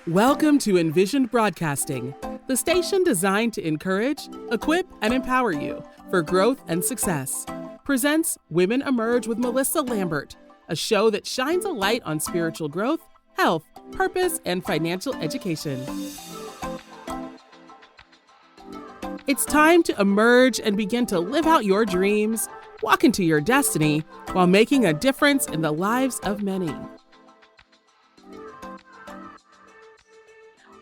Welcome to Envisioned Broadcasting, the station designed to encourage, equip, and empower you for growth and success. Presents Women Emerge with Melissa Lambert, a show that shines a light on spiritual growth, health, purpose, and financial education. It's time to emerge and begin to live out your dreams, walk into your destiny, while making a difference in the lives of many.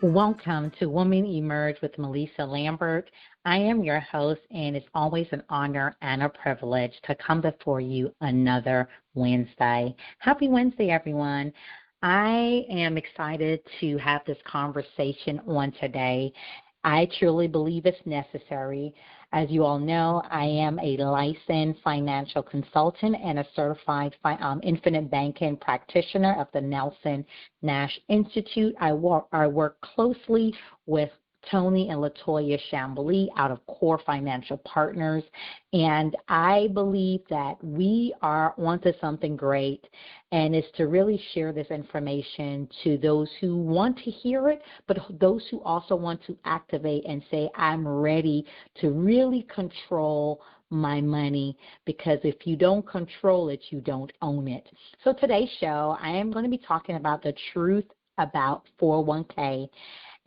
Welcome to Women Emerge with Melissa Lambert. I am your host, and it's always an honor and a privilege to come before you another Wednesday. Happy Wednesday, everyone. I am excited to have this conversation on today. I truly believe it's necessary. As you all know, I am a licensed financial consultant and a certified infinite banking practitioner of the Nelson Nash Institute. I work closely with Tony and Latoya Chambly out of Core Financial Partners, and I believe that we are onto something great, and it's to really share this information to those who want to hear it, but those who also want to activate and say, I'm ready to really control my money, because if you don't control it, you don't own it. So today's show, I am going to be talking about the truth about 401k.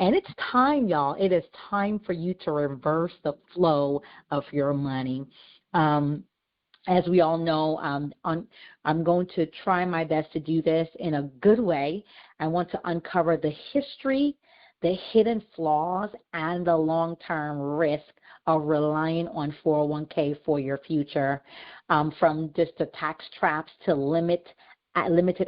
And it's time, y'all. It is time for you to reverse the flow of your money. As we all know, I'm going to try my best to do this in a good way. I want to uncover the history, the hidden flaws, and the long-term risk of relying on 401k for your future. From just the tax traps to limited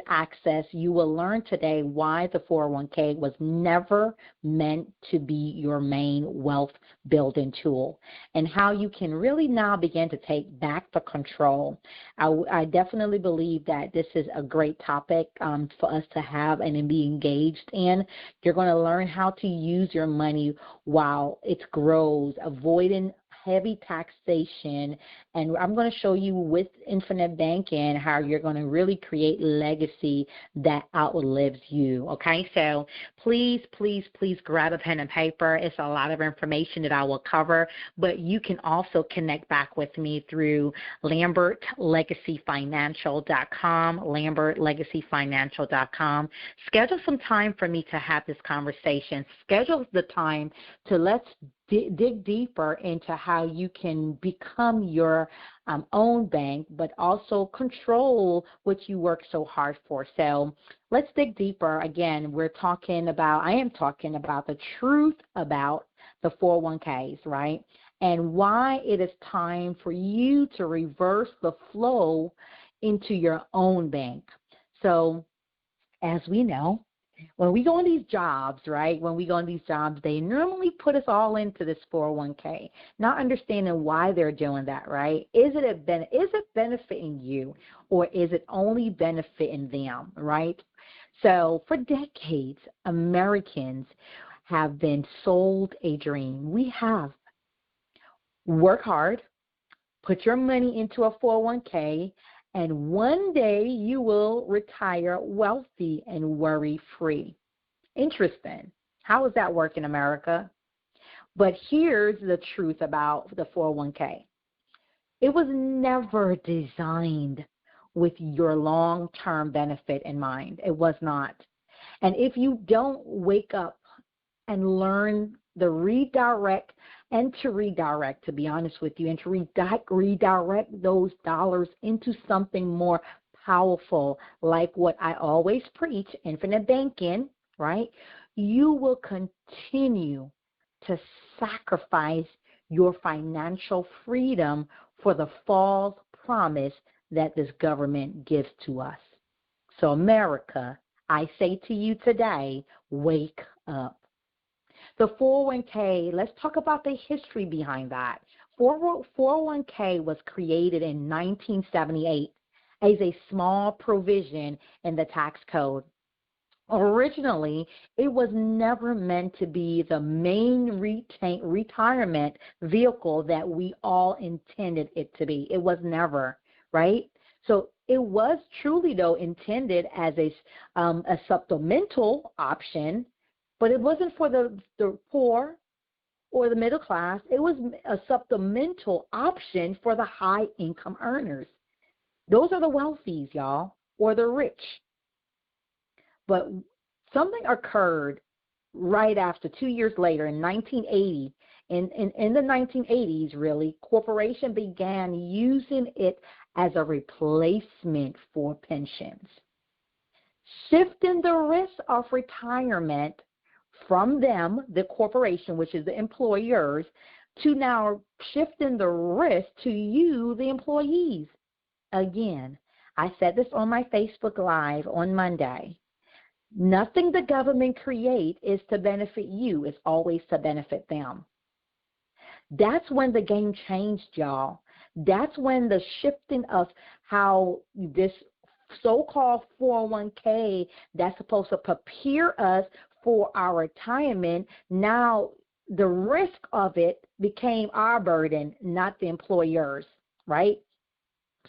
access, you will learn today why the 401k was never meant to be your main wealth building tool, and how you can really now begin to take back the control. I definitely believe that this is a great topic for us to have and be engaged in. You're going to learn how to use your money while it grows, avoiding heavy taxation, and I'm going to show you with infinite banking how you're going to really create legacy that outlives you. Okay, so please grab a pen and paper. It's a lot of information that I will cover, but you can also connect back with me through lambertlegacyfinancial.com, lambertlegacyfinancial.com. Schedule some time for me to have this conversation. Schedule the time to let's dig deeper into how you can become your own bank, but also control what you work so hard for. So let's dig deeper. Again, I am talking about the truth about the 401ks, right? And why it is time for you to reverse the flow into your own bank. So as we know, when we go on these jobs, right, they normally put us all into this 401k, not understanding why they're doing that, right? Is it benefiting you, or is it only benefiting them, right? So for decades, Americans have been sold a dream. We have. Work hard, put your money into a 401k, and one day you will retire wealthy and worry-free. Interesting. How does that work in America? But here's the truth about the 401k. It was never designed with your long-term benefit in mind. It was not. And if you don't wake up and learn the redirect, to be honest with you, and to redirect those dollars into something more powerful, like what I always preach, infinite banking, right? You will continue to sacrifice your financial freedom for the false promise that this government gives to us. So America, I say to you today, wake up. The 401k, let's talk about the history behind that. 401k was created in 1978 as a small provision in the tax code. Originally, it was never meant to be the main retirement vehicle that we all intended it to be. It was never, right? So it was truly, though, intended as a supplemental option But it wasn't for the poor or the middle class. It was a supplemental option for the high income earners. Those are the wealthies, y'all, or the rich. But something occurred right after, 2 years later, in 1980. In the 1980s, really, corporation began using it as a replacement for pensions, shifting the risk of retirement from them, the corporation, which is the employers, to now shifting the risk to you, the employees. Again, I said this on my Facebook Live on Monday. Nothing the government create is to benefit you. It's always to benefit them. That's when the game changed, y'all. That's when the shifting of how this so-called 401k that's supposed to prepare us for our retirement, now the risk of it became our burden, not the employers, right?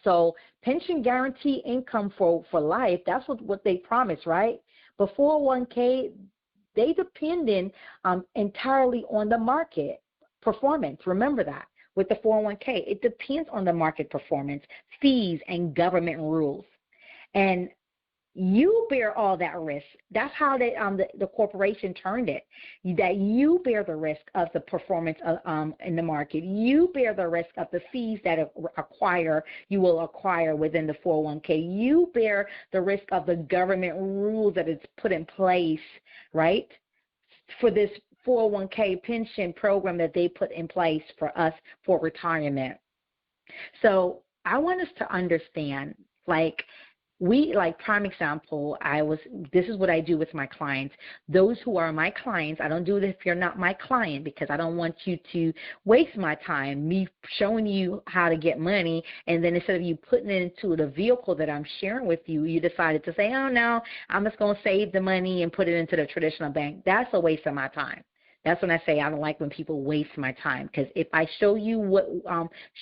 So pension guarantee income for life, that's what they promise, right? But 401k, they dependent entirely on the market performance. Remember that. With the 401k, it depends on the market performance, fees, and government rules. And you bear all that risk. That's how the corporation turned it, that you bear the risk of the performance in the market. You bear the risk of the fees that you will acquire within the 401k. You bear the risk of the government rules that is put in place, right, for this 401k pension program that they put in place for us for retirement. So I want us to understand, prime example, this is what I do with my clients. Those who are my clients, I don't do it if you're not my client, because I don't want you to waste my time, me showing you how to get money, and then instead of you putting it into the vehicle that I'm sharing with you, you decided to say, oh, no, I'm just going to save the money and put it into the traditional bank. That's a waste of my time. That's when I say I don't like when people waste my time, because if I show you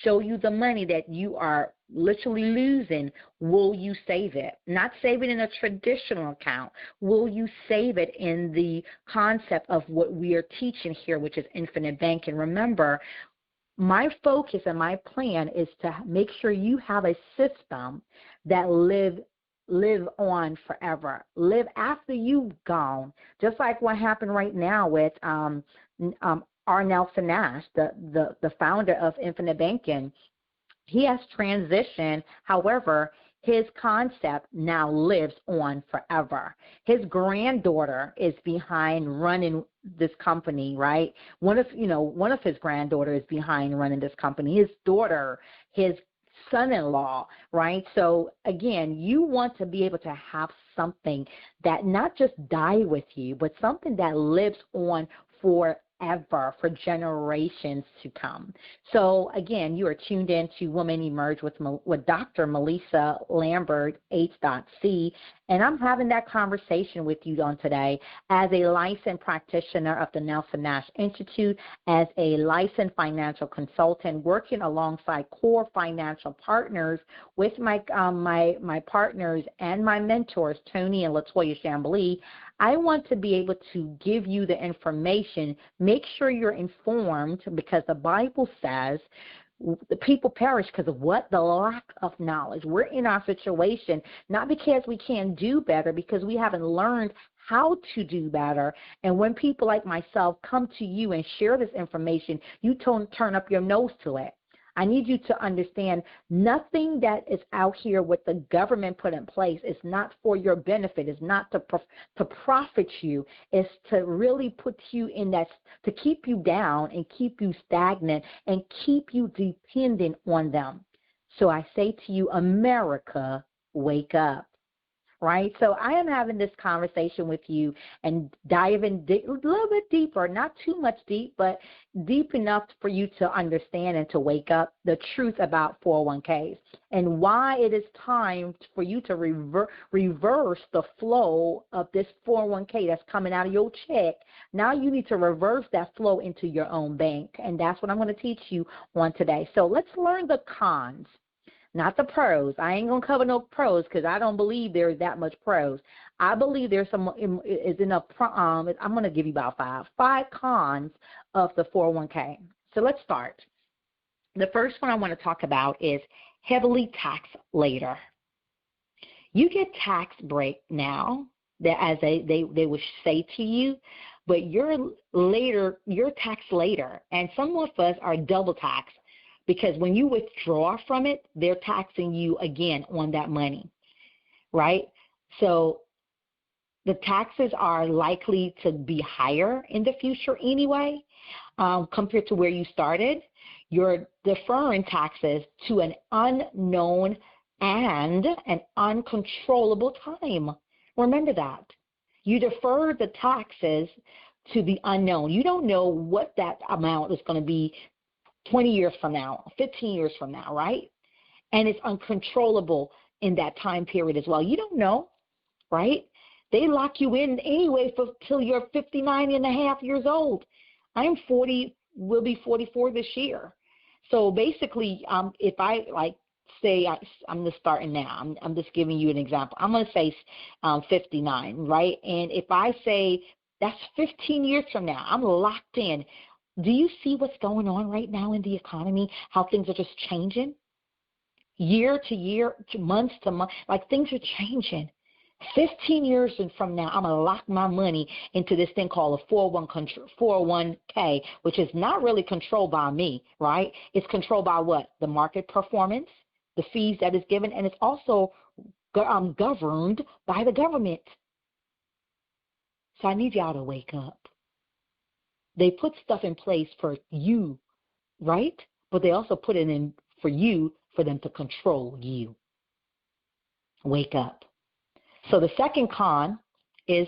the money that you are literally losing, will you save it? Not save it in a traditional account. Will you save it in the concept of what we are teaching here, which is infinite banking? Remember, my focus and my plan is to make sure you have a system that live on forever, live after you've gone, just like what happened right now with R. Nelson Nash, the founder of Infinite Banking. He has transitioned. However, his concept now lives on forever. His granddaughter is behind running this company, right? One of his granddaughters is behind running this company. His daughter, his son-in-law, right? So again, you want to be able to have something that not just die with you, but something that lives on forever, for generations to come. So again, you are tuned in to Women Emerge with Dr. Melissa Lambert, H.C., and I'm having that conversation with you on today as a licensed practitioner of the Nelson Nash Institute, as a licensed financial consultant, working alongside core financial partners with my partners and my mentors, Tony and Latoya Chambly. I want to be able to give you the information. Make sure you're informed, because the Bible says the people perish because of what? The lack of knowledge. We're in our situation not because we can't do better, because we haven't learned how to do better. And when people like myself come to you and share this information, you turn up your nose to it. I need you to understand, nothing that is out here with the government put in place is not for your benefit. It's not to profit you. It's to really put you in that, to keep you down and keep you stagnant and keep you dependent on them. So I say to you, America, wake up. Right? So I am having this conversation with you and diving a little bit deeper, not too much deep, but deep enough for you to understand and to wake up the truth about 401ks and why it is time for you to reverse the flow of this 401k that's coming out of your check. Now you need to reverse that flow into your own bank, and that's what I'm going to teach you on today. So let's learn the cons. not the pros. I ain't going to cover no pros because I don't believe there's that much pros. I believe there's is enough, I'm going to give you about five cons of the 401k. So let's start. The first one I want to talk about is heavily taxed later. You get tax break now, that as they would say to you, but you're taxed later. And some of us are double taxed because when you withdraw from it, they're taxing you again on that money, right? So the taxes are likely to be higher in the future anyway, compared to where you started. You're deferring taxes to an unknown and an uncontrollable time. Remember that. You defer the taxes to the unknown. You don't know what that amount is going to be 20 years from now, 15 years from now, right? And it's uncontrollable in that time period as well. You don't know, right? They lock you in anyway till you're 59 and a half years old. I'm 40, will be 44 this year. So basically, if I say I'm just starting now, I'm just giving you an example. I'm going to say 59, right? And if I say that's 15 years from now, I'm locked in. Do you see what's going on right now in the economy? How things are just changing, year to year, month to month. Like things are changing. 15 years from now, I'm going to lock my money into this thing called a 401k, which is not really controlled by me, right? It's controlled by what? The market performance, the fees that is given, and it's also governed by the government. So I need y'all to wake up. They put stuff in place for you, right? But they also put it in for you, for them to control you. Wake up. So the second con is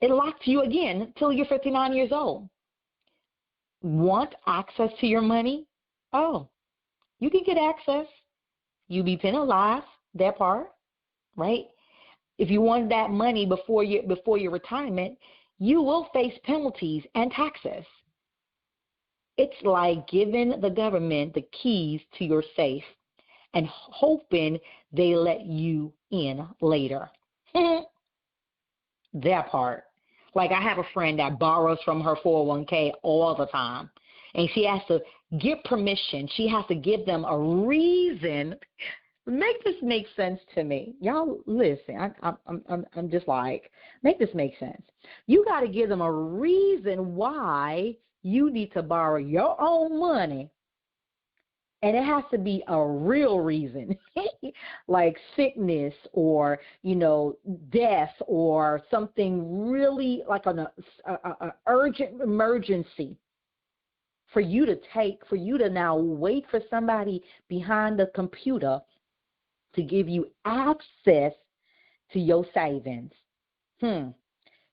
it locks you again till you're 59 years old. Want access to your money? Oh, you can get access. You be penalized, that part, right? If you want that money before your retirement, you will face penalties and taxes. It's like giving the government the keys to your safe and hoping they let you in later. That part. Like I have a friend that borrows from her 401k all the time, and she has to get permission. She has to give them a reason. Make this make sense to me. Y'all listen. I'm just like, make this make sense. You got to give them a reason why you need to borrow your own money. And it has to be a real reason, like sickness or, death or something really like an urgent emergency for you to now wait for somebody behind the computer to give you access to your savings.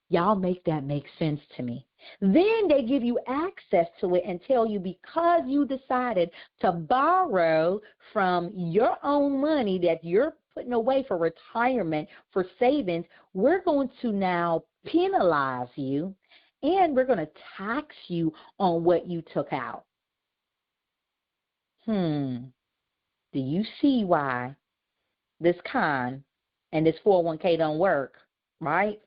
Y'all make that make sense to me. Then they give you access to it and tell you because you decided to borrow from your own money that you're putting away for retirement, for savings, we're going to now penalize you and we're going to tax you on what you took out. Do you see why this con and this 401k don't work, right?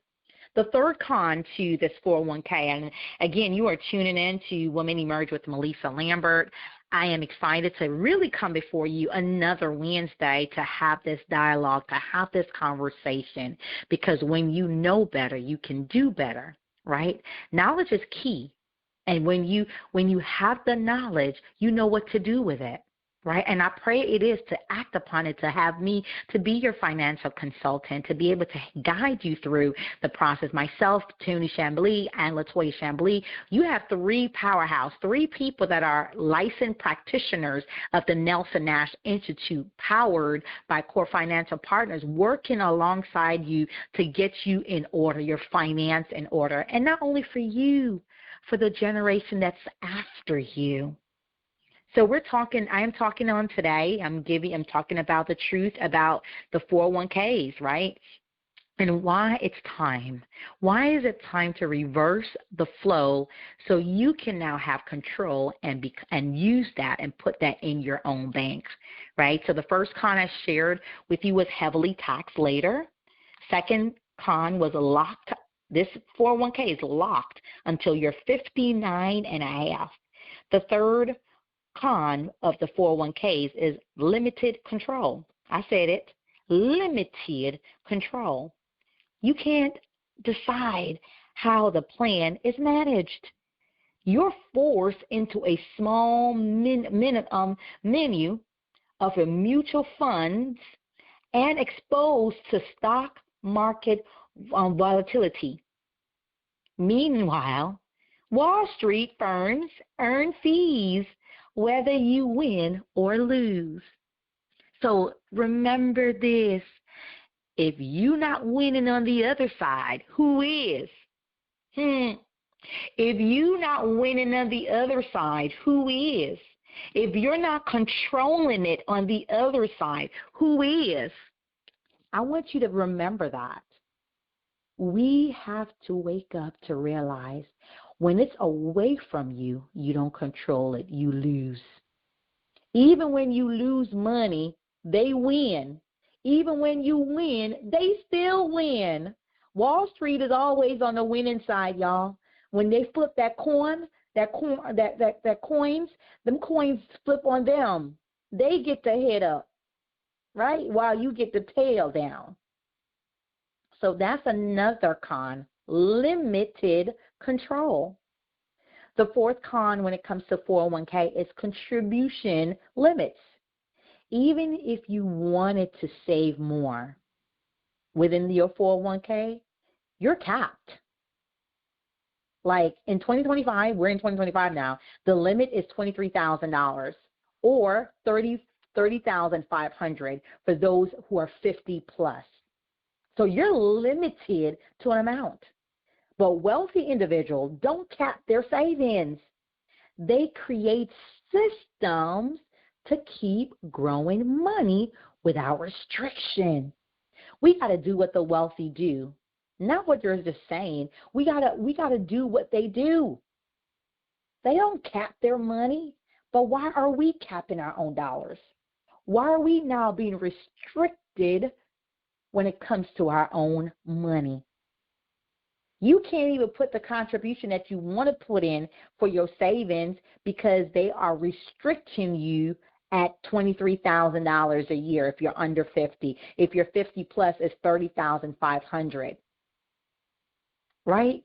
The third con to this 401k, and again, you are tuning in to Women Emerge with Melissa Lambert. I am excited to really come before you another Wednesday to have this dialogue, to have this conversation, because when you know better, you can do better, right? Knowledge is key. And when you have the knowledge, you know what to do with it. Right? And I pray it is to act upon it, to have me to be your financial consultant, to be able to guide you through the process. Myself, Tony Chambly, and Latoya Chambly, you have three people that are licensed practitioners of the Nelson Nash Institute, powered by Core Financial Partners, working alongside you to get you in order, your finance in order. And not only for you, for the generation that's after you. So I am talking on today, I'm talking about the truth about the 401ks, right? and why it's time. Why is it time to reverse the flow so you can now have control and use that and put that in your own bank, right? So the first con I shared with you was heavily taxed later. Second con was locked. This 401k is locked until you're 59 and a half. The third con of the 401ks is limited control. I said it, limited control. You can't decide how the plan is managed. You're forced into a small menu of a mutual funds and exposed to stock market volatility. Meanwhile, Wall Street firms earn fees whether you win or lose. So remember this. If you're not winning on the other side, who is? If you're not winning on the other side, who is? If you're not controlling it on the other side, who is? I want you to remember that. We have to wake up to realize when it's away from you, you don't control it, you lose. Even when you lose money, they win. Even when you win, they still win. Wall Street is always on the winning side, y'all. When they flip that coins, them coins flip on them. They get the head up, right? While you get the tail down. So that's another con, limited control. The fourth con when it comes to 401k is contribution limits. Even if you wanted to save more within your 401k, you're capped. Like in 2025, we're in 2025 now, the limit is $23,000 or $30,500 for those who are 50 plus. So you're limited to an amount. But wealthy individuals don't cap their savings. They create systems to keep growing money without restriction. We got to do what the wealthy do, not what you're just saying. We got to do what they do. They don't cap their money, but why are we capping our own dollars? Why are we now being restricted when it comes to our own money? You can't even put the contribution that you want to put in for your savings because they are restricting you at $23,000 a year if you're under 50. If you're 50 plus, it's $30,500. Right?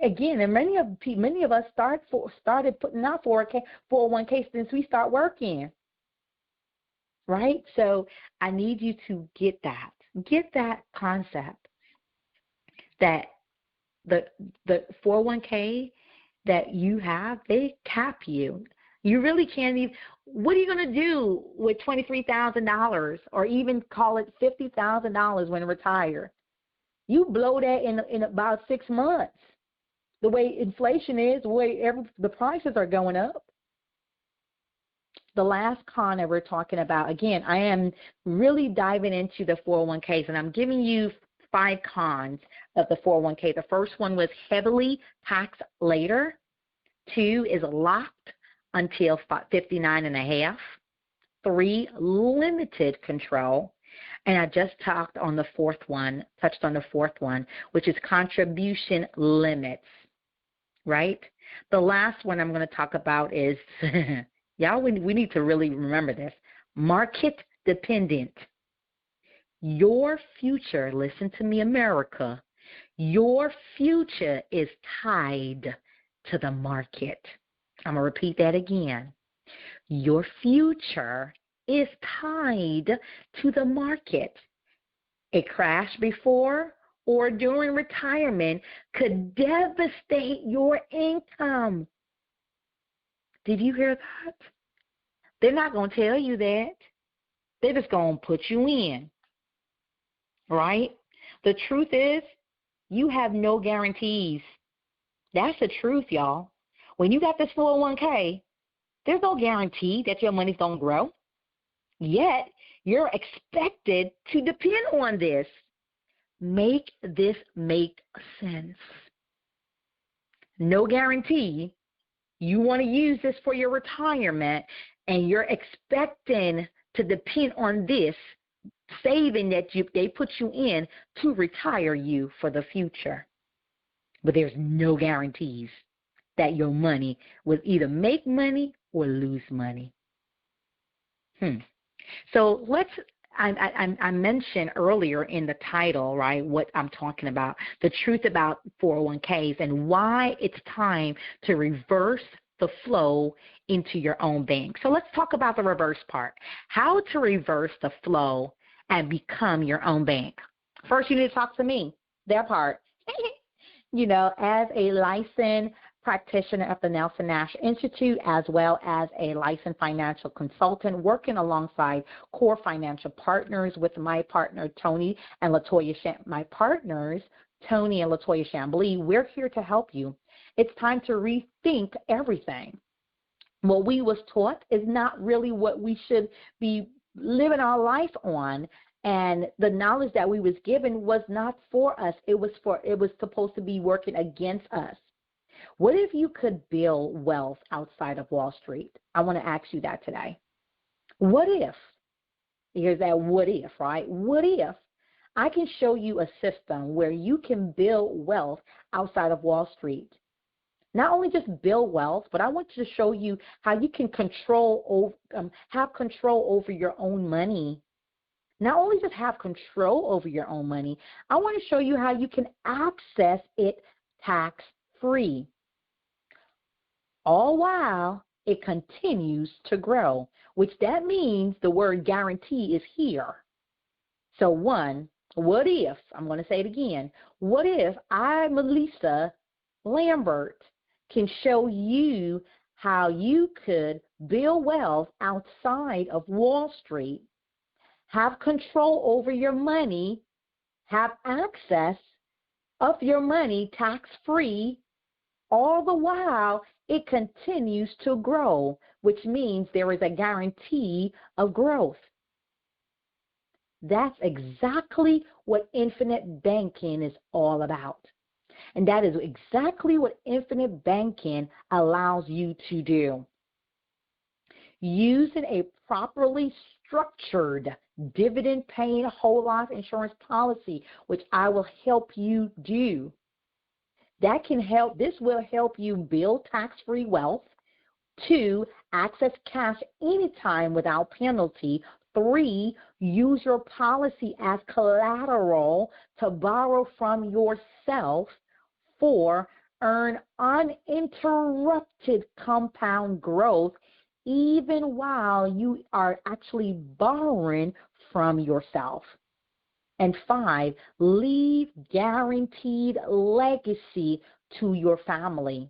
Again, and many of us started putting out 401k since we start working. Right? So I need you to get that concept that the 401k that you have, they cap you. You really can't even. What are you going to do with $23,000 or even call it $50,000 when you retire? You blow that in about 6 months. The way inflation is, the way the prices are going up. The last con that we're talking about, again, I am really diving into the 401ks, and I'm giving you 5 cons of the 401k. The first one was heavily taxed later. 2 is locked until 59 and a half. 3, limited control. And I just touched on the fourth one, which is contribution limits, right? The last one I'm going to talk about is, y'all, we need to really remember this, market dependent. Your future, listen to me, America, your future is tied to the market. I'm going to repeat that again. Your future is tied to the market. A crash before or during retirement could devastate your income. Did you hear that? They're not going to tell you that. They're just going to put you in, right? The truth is, you have no guarantees. That's the truth, y'all. When you got this 401k, there's no guarantee that your money's going to grow. Yet, you're expected to depend on this. Make this make sense. No guarantee. You want to use this for your retirement, and you're expecting to depend on this saving that they put you in to retire you for the future. But there's no guarantees that your money will either make money or lose money. So I mentioned earlier in the title, right, what I'm talking about, the truth about 401ks and why it's time to reverse the flow into your own bank. So let's talk about the reverse part, how to reverse the flow and become your own bank. First, you need to talk to me, that part. As a licensed practitioner of the Nelson Nash Institute, as well as a licensed financial consultant working alongside core financial partners with my partner, Tony and Latoya Chambly, we're here to help you. It's time to rethink everything. What we was taught is not really what we should be living our life on. And the knowledge that we was given was not for us. It was supposed to be working against us. What if you could build wealth outside of Wall Street? I want to ask you that today. What if? Here's that what if, right? What if I can show you a system where you can build wealth outside of Wall Street? Not only just build wealth, but I want to show you how you can have control over your own money. Not only just have control over your own money, I want to show you how you can access it tax-free. All while it continues to grow, which that means the word guarantee is here. So one, what if, I'm going to say it again, what if I, Melissa Lambert, can show you how you could build wealth outside of Wall Street, have control over your money, have access of your money tax-free, all the while it continues to grow, which means there is a guarantee of growth. That's exactly what infinite banking is all about. And that is exactly what infinite banking allows you to do. Using a properly structured dividend-paying whole life insurance policy, which I will help you do. This will help you build tax-free wealth. 2, access cash anytime without penalty. 3, use your policy as collateral to borrow from yourself. 4, earn uninterrupted compound growth even while you are actually borrowing from yourself. And 5, leave guaranteed legacy to your family.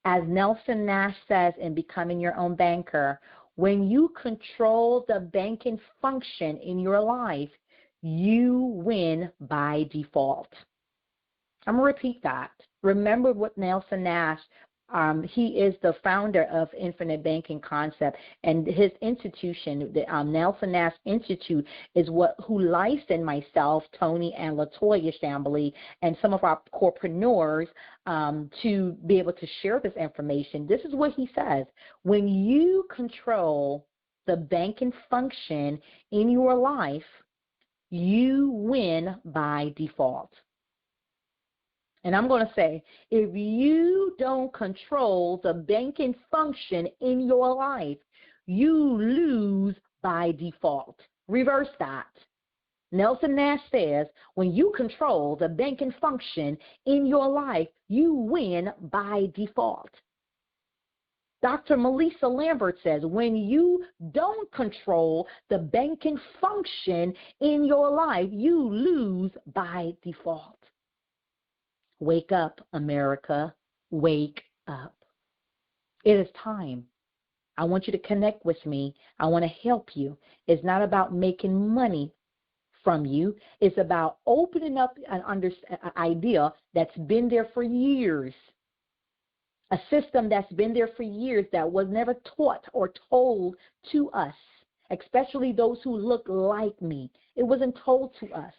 As Nelson Nash says in Becoming Your Own Banker, when you control the banking function in your life, you win by default. I'm going to repeat that. Remember what Nelson Nash, he is the founder of Infinite Banking Concept, and his institution, the Nelson Nash Institute, is who licensed myself, Tony, and Latoya Chambly, and some of our corepreneurs to be able to share this information. This is what he says. When you control the banking function in your life, you win by default. And I'm going to say, if you don't control the banking function in your life, you lose by default. Reverse that. Nelson Nash says, when you control the banking function in your life, you win by default. Dr. Melissa Lambert says, when you don't control the banking function in your life, you lose by default. Wake up, America. Wake up. It is time. I want you to connect with me. I want to help you. It's not about making money from you. It's about opening up an idea that's been there for years. A system that's been there for years that was never taught or told to us, especially those who look like me. It wasn't told to us.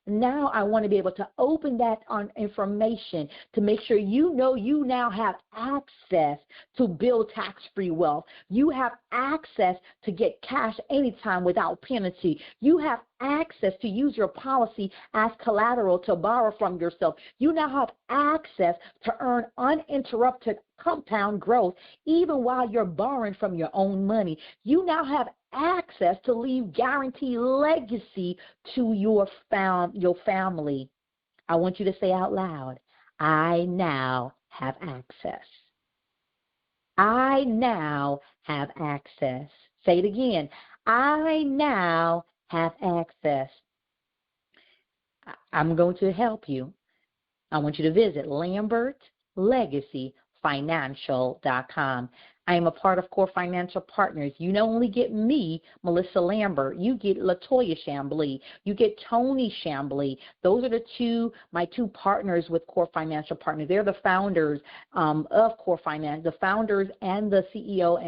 Now I want to be able to open that on information to make sure you know you now have access to build tax-free wealth. You have access to get cash anytime without penalty. You have access to use your policy as collateral to borrow from yourself. You now have access to earn uninterrupted compound growth even while you're borrowing from your own money. You now have access to leave guaranteed legacy to your family. I want you to say out loud, I now have access. I now have access. Say it again. I now have access. I'm going to help you. I want you to visit LambertLegacyFinancial.com. I am a part of Core Financial Partners. You not only get me, Melissa Lambert, you get LaToya Chambly, you get Tony Chambly. Those are my two partners with Core Financial Partners. They're the founders of Core Finance, the founders and the CEO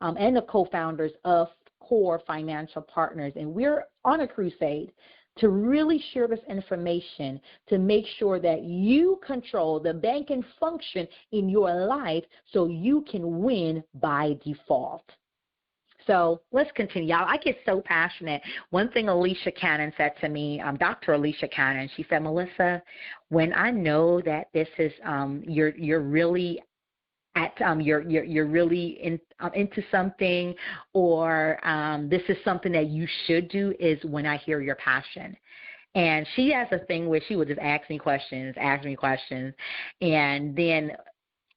and the co-founders of Core Financial Partners. And we're on a crusade to really share this information to make sure that you control the banking function in your life so you can win by default. So let's continue. Y'all, I get so passionate. One thing Alicia Cannon said to me, Dr. Alicia Cannon, she said, Melissa, when I know that this is you're really you're really into something, or this is something that you should do, is when I hear your passion. And she has a thing where she would just ask me questions, and then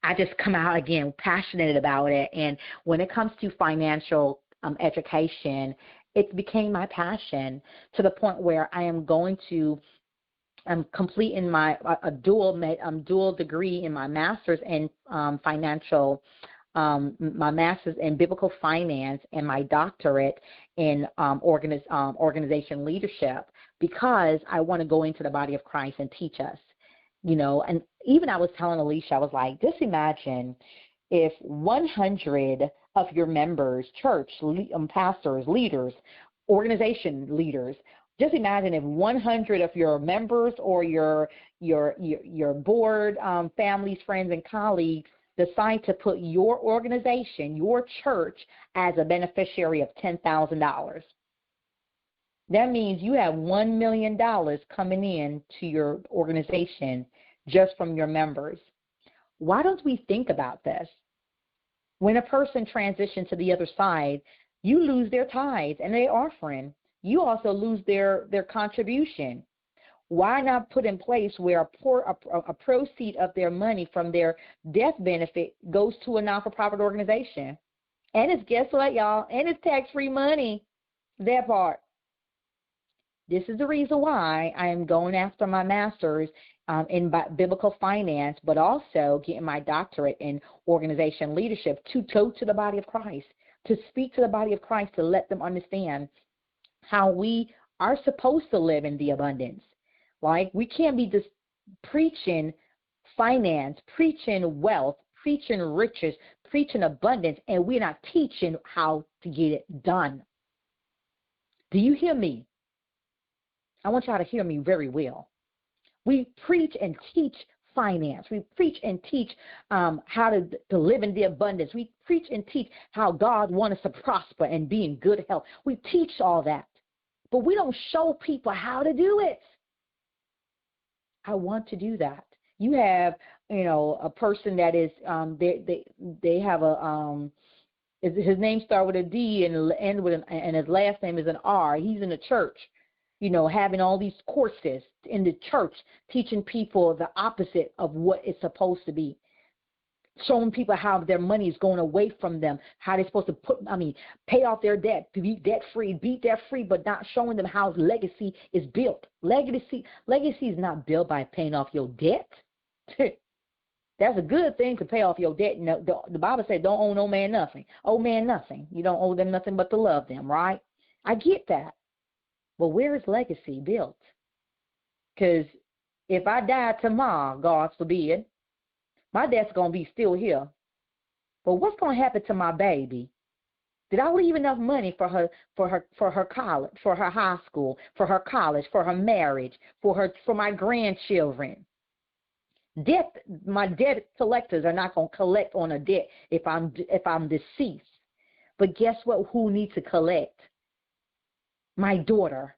I just come out again passionate about it. And when it comes to financial education, it became my passion to the point where I'm completing my dual degree in my master's in financial, my master's in biblical finance, and my doctorate in organization leadership, because I want to go into the body of Christ and teach us, And even I was telling Alicia, I was like, just imagine if 100 of your members, church pastors, leaders, organization leaders, just imagine if 100 of your members or your board, families, friends, and colleagues decide to put your organization, your church, as a beneficiary of $10,000. That means you have $1 million coming in to your organization just from your members. Why don't we think about this? When a person transitions to the other side, you lose their tithes and their offering. You also lose their contribution. Why not put in place where a proceed of their money from their death benefit goes to a non-for-profit organization? And it's, guess what, y'all? And it's tax-free money, that part. This is the reason why I am going after my master's in biblical finance, but also getting my doctorate in organization leadership to go to the body of Christ, to speak to the body of Christ, to let them understand how we are supposed to live in the abundance. Like, we can't be just preaching finance, preaching wealth, preaching riches, preaching abundance, and we're not teaching how to get it done. Do you hear me? I want y'all to hear me very well. We preach and teach finance. We preach and teach how to live in the abundance. We preach and teach how God wants us to prosper and be in good health. We teach all that, but we don't show people how to do it. I want to do that. You have, a person that is, they have his name starts with a D and end with and his last name is an R. He's in the church, having all these courses in the church, teaching people the opposite of what it's supposed to be, showing people how their money is going away from them, how they're supposed to pay off their debt, to be debt-free, but not showing them how legacy is built. Legacy is not built by paying off your debt. That's a good thing to pay off your debt. The Bible says don't owe no man nothing. Owe man nothing. You don't owe them nothing but to love them, right? I get that. But where is legacy built? Because if I die tomorrow, God forbid, my debt's going to be still here. But what's going to happen to my baby? Did I leave enough money for her college, for her high school, for her college, for her marriage, for my grandchildren? My debt collectors are not going to collect on a debt if I'm deceased. But guess what? Who needs to collect? My daughter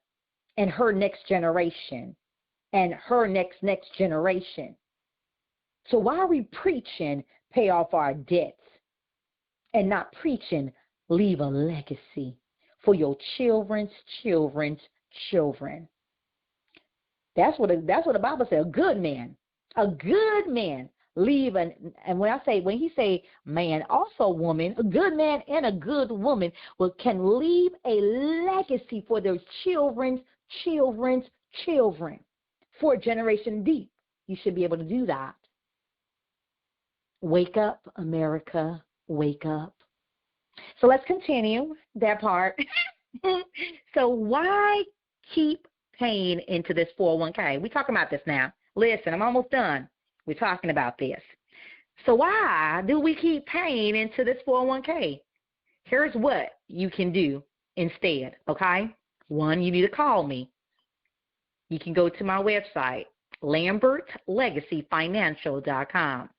and her next generation and her next generation. So why are we preaching pay off our debts and not preaching leave a legacy for your children's children's children? That's what the Bible says. A good man leave and when he say man, also woman, a good man and a good woman can leave a legacy for their children's children's children, for a generation deep. You should be able to do that. Wake up, America, wake up. So let's continue that part. So why keep paying into this 401k? We're talking about this now. Listen, I'm almost done. We're talking about this. So why do we keep paying into this 401k? Here's what you can do instead, okay? One, you need to call me. You can go to my website, LambertLegacyFinancial.com.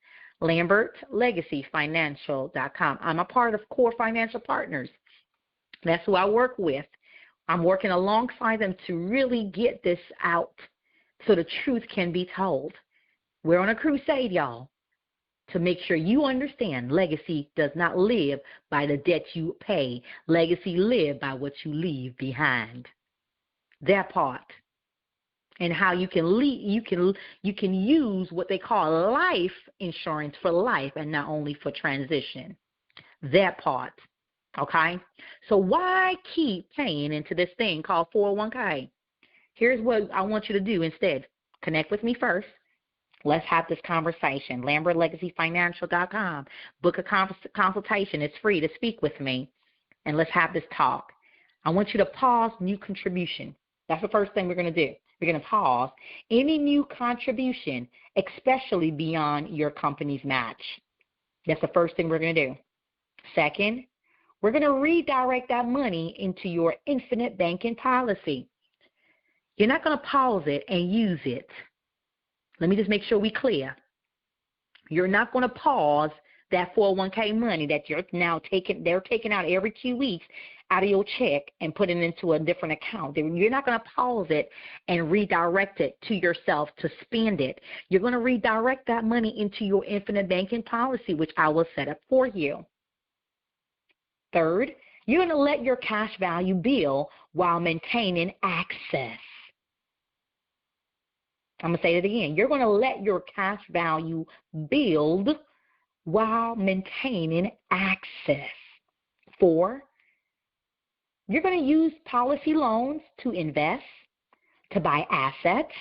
LambertLegacyFinancial.com. I'm a part of Core Financial Partners. That's who I work with. I'm working alongside them to really get this out so the truth can be told. We're on a crusade, y'all, to make sure you understand legacy does not live by the debt you pay. Legacy live by what you leave behind. That part. And how you can use what they call life insurance for life and not only for transition. That part. Okay? So why keep paying into this thing called 401k? Here's what I want you to do instead. Connect with me first. Let's have this conversation. LambertLegacyFinancial.com. Book a consultation. It's free to speak with me. And let's have this talk. I want you to pause new contribution. That's the first thing we're going to do. We're going to pause any new contribution, especially beyond your company's match. That's the first thing we're going to do. Second, we're going to redirect that money into your infinite banking policy. You're not going to pause it and use it. Let me just make sure we're clear. You're not going to pause that 401k money that they're taking out every 2 weeks out of your check and putting it into a different account. You're not going to pause it and redirect it to yourself to spend it. You're going to redirect that money into your infinite banking policy, which I will set up for you. Third, you're going to let your cash value build while maintaining access. I'm going to say it again. You're going to let your cash value build while maintaining access. 4, you're going to use policy loans to invest, to buy assets,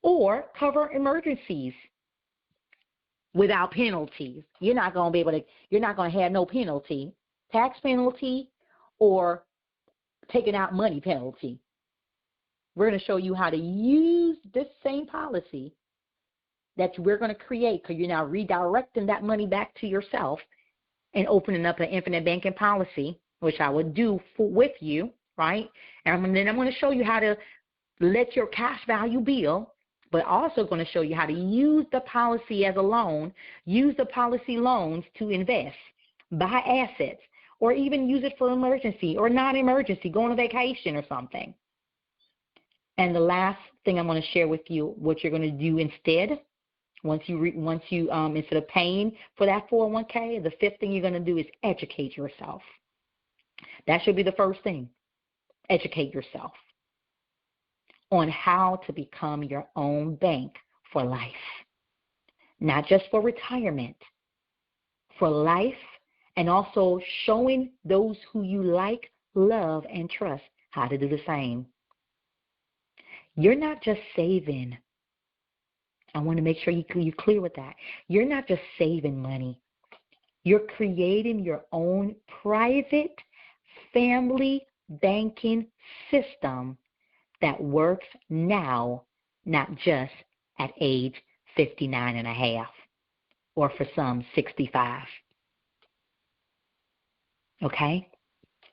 or cover emergencies without penalties. You're not going to have no penalty, tax penalty, or taking out money penalty. We're going to show you how to use this same policy that we're going to create, because you're now redirecting that money back to yourself and opening up an infinite banking policy, which I would do with you, right? And then I'm going to show you how to let your cash value build, but also going to show you how to use the policy as a loan, use the policy loans to invest, buy assets, or even use it for emergency or non-emergency, go on a vacation or something. And the last thing I'm going to share with you, what you're going to do instead, once you instead of paying for that 401k, the fifth thing you're going to do is educate yourself. That should be the first thing. Educate yourself on how to become your own bank for life. Not just for retirement, for life, and also showing those who you like, love, and trust how to do the same. You're not just saving. I want to make sure you're clear with that. You're not just saving money. You're creating your own private family banking system that works now, not just at age 59 and a half, or for some 65. Okay?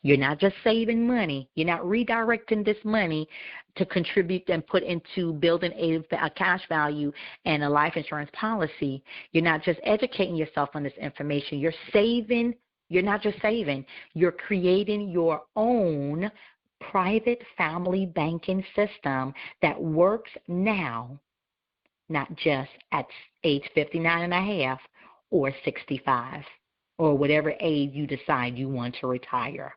You're not just saving money. You're not redirecting this money to contribute and put into building a cash value and a life insurance policy. You're not just educating yourself on this information. You're saving. You're not just saving. You're creating your own private family banking system that works now, not just at age 59 and a half or 65 or whatever age you decide you want to retire.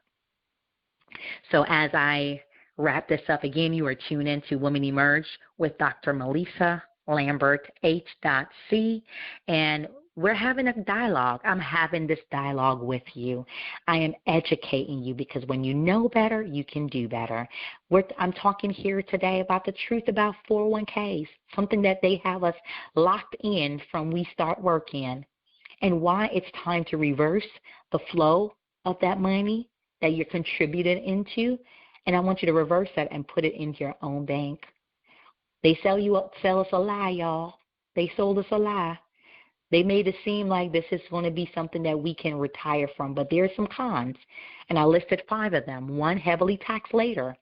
So as I wrap this up, again, you are tuned in to Women Emerge with Dr. Melissa Lambert, H.C., and we're having a dialogue. I'm having this dialogue with you. I am educating you because when you know better, you can do better. I'm talking here today about the truth about 401ks, something that they have us locked in from we start working, and why it's time to reverse the flow of that money that you're contributing into. And I want you to reverse that and put it into your own bank. They sell us a lie, y'all. They sold us a lie. They made it seem like this is going to be something that we can retire from, but there are some cons, and I listed 5 of them. 1, heavily taxed later.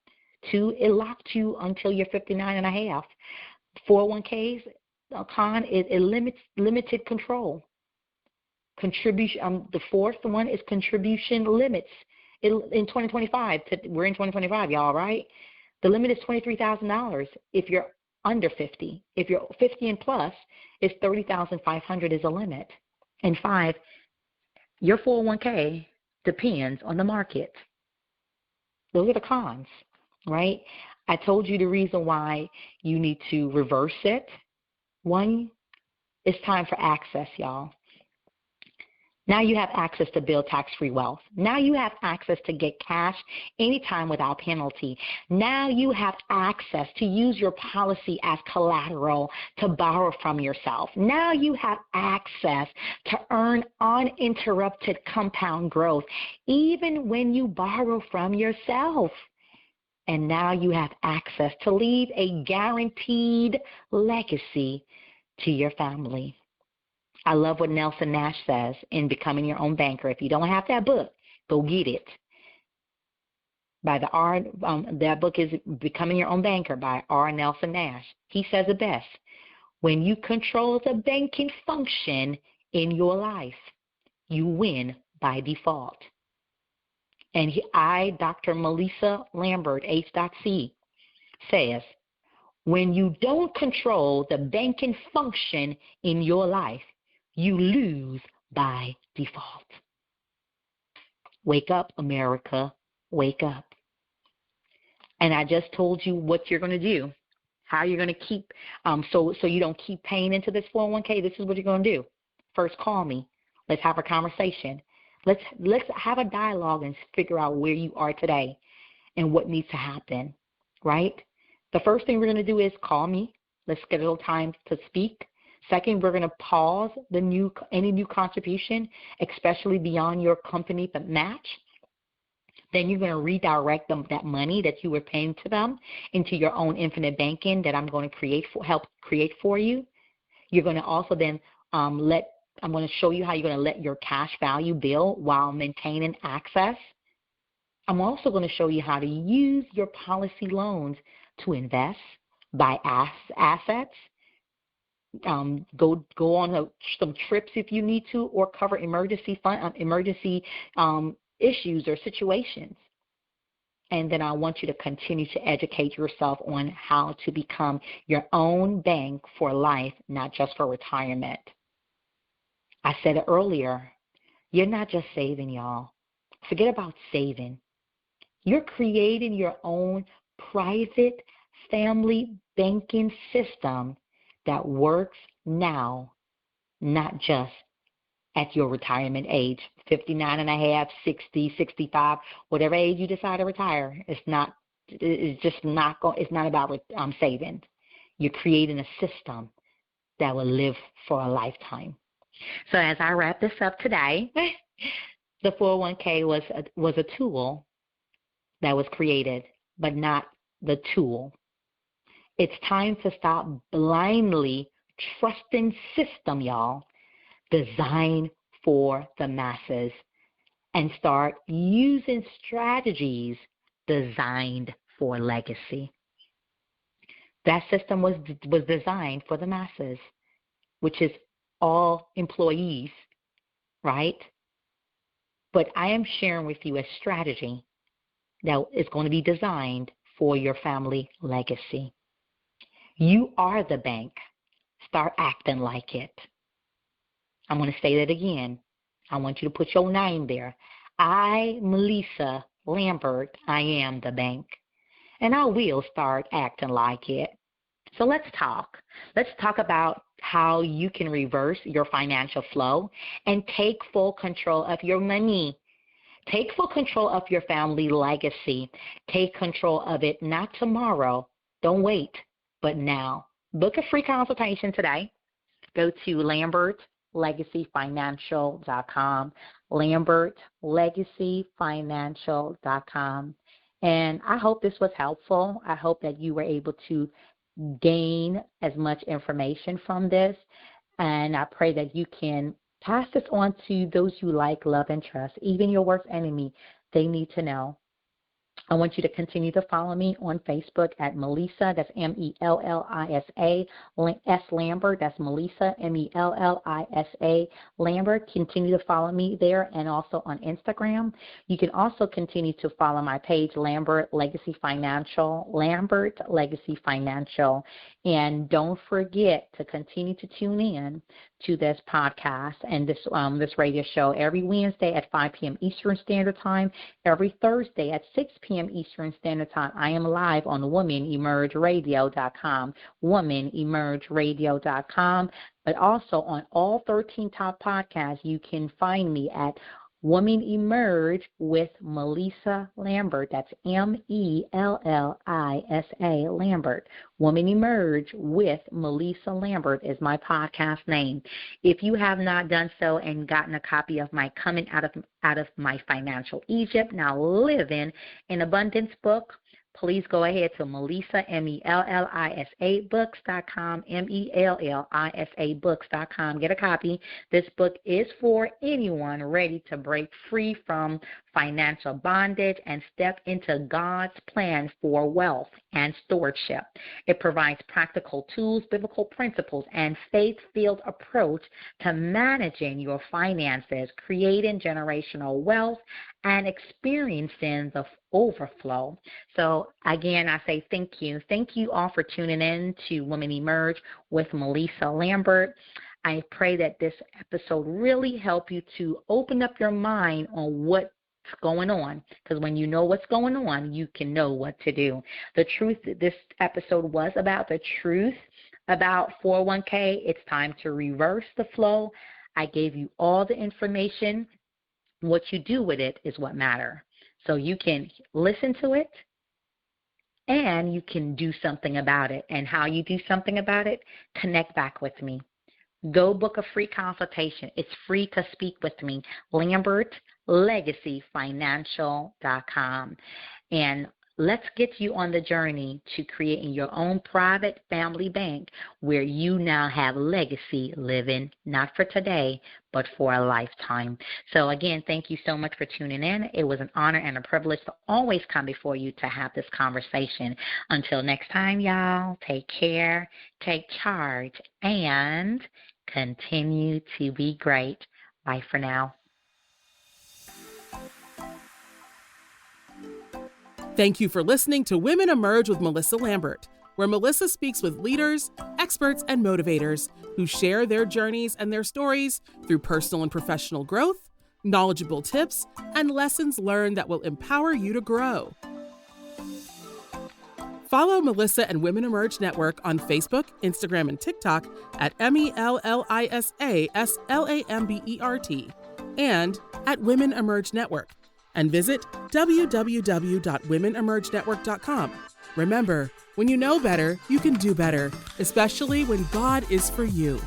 2, it locked you until you're 59 and a half. 401ks, a con is it limits limited control. Contribution. The 4th one is contribution limits. In 2025, we're in 2025, y'all, right? The limit is $23,000 if you're under 50. If you're 50 and plus, it's $30,500 is a limit. And 5, your 401k depends on the market. Those are the cons, right? I told you the reason why you need to reverse it. 1, it's time for access, y'all. Now you have access to build tax-free wealth. Now you have access to get cash anytime without penalty. Now you have access to use your policy as collateral to borrow from yourself. Now you have access to earn uninterrupted compound growth, even when you borrow from yourself. And now you have access to leave a guaranteed legacy to your family. I love what Nelson Nash says in Becoming Your Own Banker. If you don't have that book, go get it. That book is Becoming Your Own Banker by R. Nelson Nash. He says it best. When you control the banking function in your life, you win by default. And Dr. Melissa Lambert, H.C., says, when you don't control the banking function in your life, you lose by default. Wake up, America. Wake up. And I just told you what you're going to do, how you're going to keep, so you don't keep paying into this 401k. This is what you're going to do. First, call me. Let's have a conversation. Let's have a dialogue and figure out where you are today and what needs to happen, right? The first thing we're going to do is call me. Let's schedule time to speak. Second, we're going to pause any new contribution, especially beyond your company match. Then you're going to redirect that money that you were paying to them into your own infinite banking that I'm going to help create for you. You're going to also then I'm going to show you how you're going to let your cash value build while maintaining access. I'm also going to show you how to use your policy loans to invest, buy assets, go on some trips if you need to, or cover emergency issues or situations. And then I want you to continue to educate yourself on how to become your own bank for life, not just for retirement. I said it earlier, you're not just saving, y'all. Forget about saving. You're creating your own private family banking system that works now, not just at your retirement age, 59 and a half, 60, 65, whatever age you decide to retire. It's not about saving. You're creating a system that will live for a lifetime. So as I wrap this up today, the 401k was a tool that was created, but not the tool. It's time to stop blindly trusting system, y'all, designed for the masses. and start using strategies designed for legacy. That system was designed for the masses, which is all employees, right? But I am sharing with you a strategy that is going to be designed for your family legacy. You are the bank. Start acting like it. I'm going to say that again. I want you to put your name there. I, Melissa Lambert, I am the bank. And I will start acting like it. So let's talk. Let's talk about how you can reverse your financial flow and take full control of your money. Take full control of your family legacy. Take control of it not tomorrow. Don't wait, but now. Book a free consultation today. Go to LambertLegacyFinancial.com, LambertLegacyFinancial.com. And I hope this was helpful. I hope that you were able to gain as much information from this. And I pray that you can pass this on to those you like, love, and trust. Even your worst enemy, they need to know. I want you to continue to follow me on Facebook at Melissa, that's Mellisa, S. Lambert, that's Melissa, Mellisa, Lambert. Continue to follow me there and also on Instagram. You can also continue to follow my page, Lambert Legacy Financial, Lambert Legacy Financial. And don't forget to continue to tune in to this podcast and this radio show every Wednesday at 5 p.m. Eastern Standard Time, every Thursday at 6 p.m. Eastern Standard Time. I am live on WomenEmergeRadio.com, WomenEmergeRadio.com, but also on all 13 top podcasts. You can find me at Women Emerge with Melissa Lambert. That's Mellisa Lambert. Women Emerge with Melissa Lambert is my podcast name. If you have not done so and gotten a copy of my Coming Out of My Financial Egypt, Now Living in Abundance book, please go ahead to Melissa, Mellisa books.com, Mellisa books.com. Get a copy. This book is for anyone ready to break free from financial bondage and step into God's plan for wealth and stewardship. It provides practical tools, biblical principles, and faith-filled approach to managing your finances, creating generational wealth, and experiencing the overflow. So again, I say thank you. Thank you all for tuning in to Women Emerge with Melissa Lambert. I pray that this episode really helped you to open up your mind on what's going on, because when you know what's going on, you can know what to do. The truth, this episode was about the truth about 401k. It's time to reverse the flow. I gave you all the information. What you do with it is what matters. So you can listen to it and you can do something about it. And how you do something about it, connect back with me. Go book a free consultation. It's free to speak with me. LambertLegacyFinancial.com. And let's get you on the journey to creating your own private family bank where you now have legacy living, not for today, but for a lifetime. So again, thank you so much for tuning in. It was an honor and a privilege to always come before you to have this conversation. Until next time, y'all, take care, take charge, and continue to be great. Bye for now. Thank you for listening to Women Emerge with Melissa Lambert, where Melissa speaks with leaders, experts, and motivators who share their journeys and their stories through personal and professional growth, knowledgeable tips, and lessons learned that will empower you to grow. Follow Melissa and Women Emerge Network on Facebook, Instagram, and TikTok at MELLISASLAMBERT and at Women Emerge Network. And visit www.womenemergenetwork.com. Remember, when you know better, you can do better, especially when God is for you.